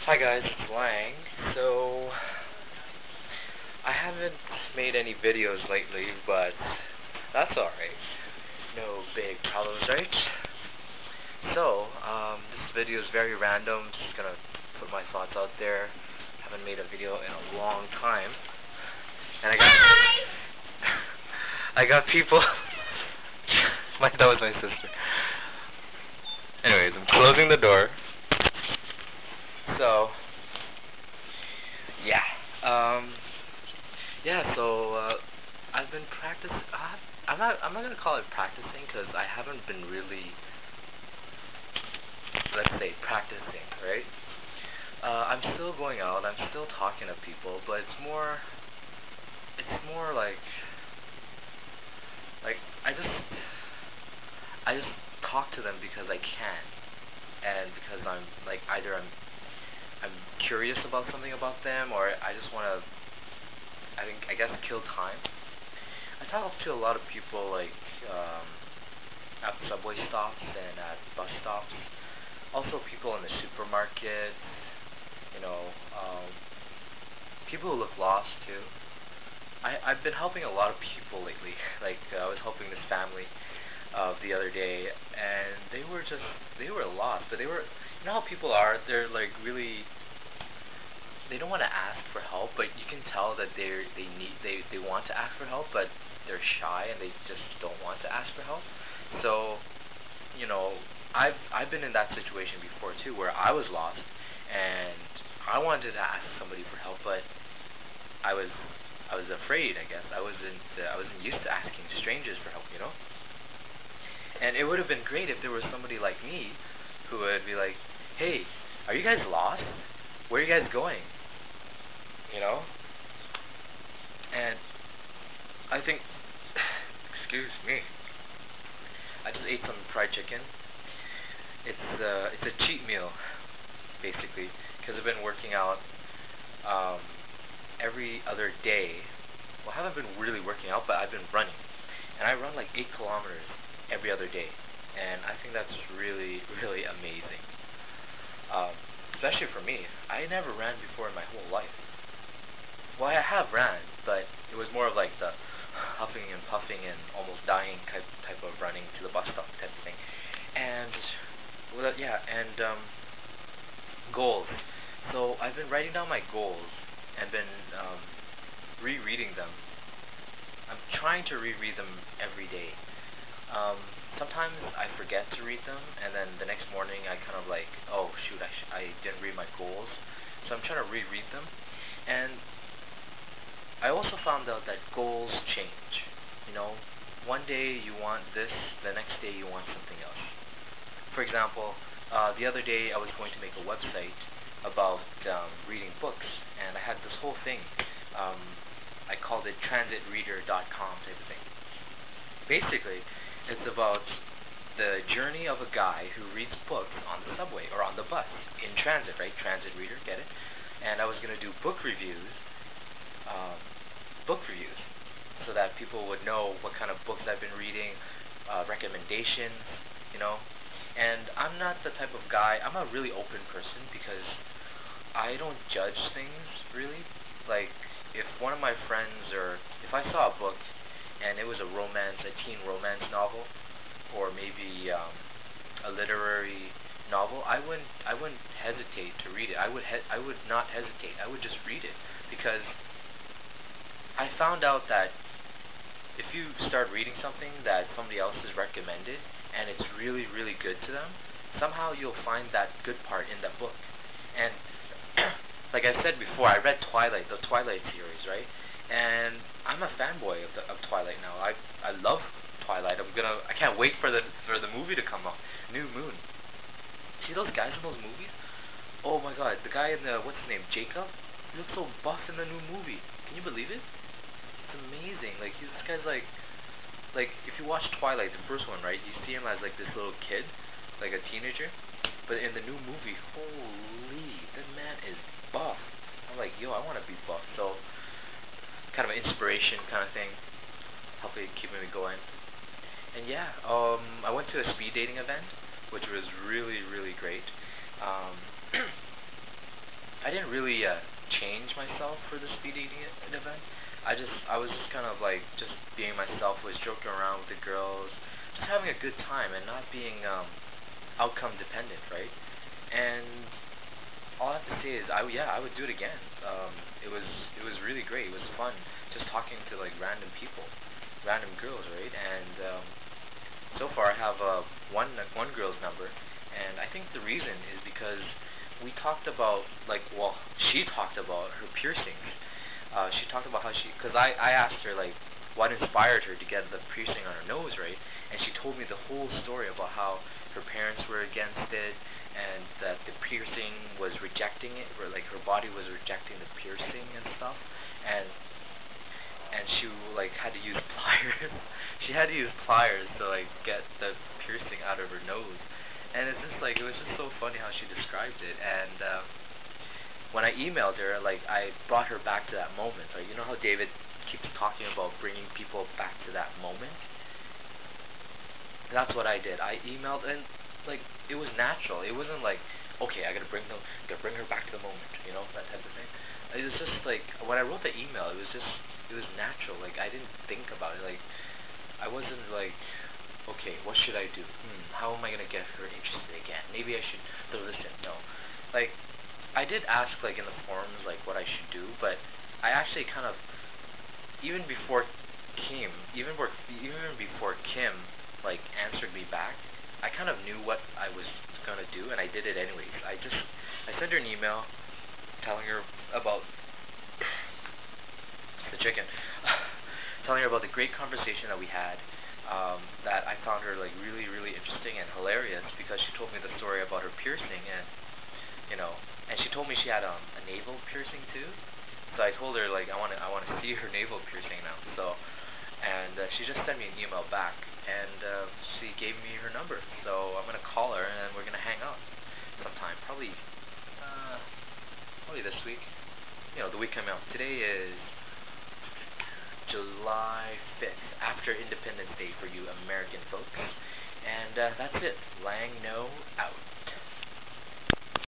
Hi guys, it's Lang. So, I haven't made any videos lately, but that's alright. No big problems, right? So, this video is very random. Just gonna put my thoughts out there. Haven't made a video in a long time. And I got people. That was my sister. Anyways, I'm closing the door. So, yeah. I've been practicing. I'm not gonna call it practicing because I haven't been really, let's say, practicing, right? I'm still going out. I'm still talking to people, but it's more like I just talk to them because I can, and because I'm like I'm curious about something about them, or I just want to, I guess, kill time. I talk to a lot of people, like, at subway stops and at bus stops. Also people in the supermarket, you know, people who look lost, too. I've been helping a lot of people lately. Like, I was helping this family the other day, and they were lost, but you know how people are, they're like really, they don't want to ask for help, but you can tell that they want to ask for help, but they're shy and they just don't want to ask for help. So, you know, I've been in that situation before too, where I was lost and I wanted to ask somebody for help, but I was afraid. I guess I wasn't used to asking strangers for help, you know. And it would have been great if there was somebody like me who would be like, "Hey, are you guys lost? Where are you guys going?" You know? And I think, excuse me, I just ate some fried chicken. It's a cheat meal, basically, because I've been working out every other day. Well, I haven't been really working out, but I've been running, and I run like 8 kilometers every other day, and I think that's really, really amazing. Especially for me, I never ran before in my whole life. Well, I have ran, but it was more of like the huffing and puffing and almost dying type of running to the bus stop type of thing. And goals. So I've been writing down my goals and been rereading them. I'm trying to reread them every day. Sometimes I forget to read them, and then the next morning I kind of like, oh shoot, I didn't read my goals. So I'm trying to reread them. And I also found out that goals change. You know, one day you want this, the next day you want something else. For example, the other day I was going to make a website about reading books, and I had this whole thing. I called it transitreader.com type of thing. Basically, it's about the journey of a guy who reads books on the subway or on the bus in transit, right? Transit reader, get it? And I was going to do book reviews, so that people would know what kind of books I've been reading, recommendations, you know. And I'm not the type of guy, I'm a really open person because I don't judge things, really. Like, if one of my friends, or if I saw a book and it was a teen romance novel, or maybe a literary novel, I wouldn't hesitate to read it. I would not hesitate. I would just read it, because I found out that if you start reading something that somebody else has recommended and it's really, really good to them, somehow you'll find that good part in that book. And like I said before, I read Twilight, the Twilight series, right? And I'm a fanboy of Twilight now. I love Twilight. I can't wait for the movie to come out. New Moon. See those guys in those movies? Oh my god, the guy in the, what's his name, Jacob? He looks so buff in the new movie. Can you believe it? It's amazing. Like, this guy's like if you watch Twilight, the first one, right? You see him as like this little kid, like a teenager. But in the new movie, holy, that man is buff. I'm like, yo, I want to be buff. So, kind of an inspiration kind of thing, helping keeping me going. And yeah, I went to a speed dating event, which was really, really great. didn't really change myself for the speed dating event. I was just kind of like just being myself, was joking around with the girls, just having a good time and not being outcome dependent, right? And all I have to say is I would do it again. It was really great. It was fun just talking to like random people, random girls, right? And so far I have one girl's number, and I think the reason is because we talked about like, well, she talked about her piercings. She talked about how because I asked her like what inspired her to get the piercing on her nose, right? And she told me the whole story about how her parents were against it, and that the piercing was rejecting it, or like her body was rejecting the piercing and stuff, and she like had to use pliers. She had to use pliers to like get the piercing out of her nose, and it's just like it was just so funny how she described it. And when I emailed her, like I brought her back to that moment. Like, you know how David keeps talking about bringing people back to that moment. That's what I did. I emailed, and like it was natural. It wasn't like, okay, gotta bring her back to the moment, you know, that type of thing. It was just like when I wrote the email, it was natural. Like I didn't think about it. Like I wasn't like, okay, what should I do? How am I gonna get her interested again? Maybe I should listen. No, like I did ask like in the forums like what I should do, but I actually kind of even before even before Kim like answered me back, I kind of knew what I was gonna do, and I did it anyways. I sent her an email telling her about the chicken, telling her about the great conversation that we had. That I found her like really really interesting and hilarious because she told me the story about her piercing, and you know, and she told me she had a navel piercing too. So I told her like I want to see her navel piercing now. So and she just sent me an email back, and she gave me her number. So I'm gonna call her, and we're gonna hang out sometime, probably this week. You know, the week coming up. Today is July 5th, after Independence Day for you American folks. And that's it. Lang No out.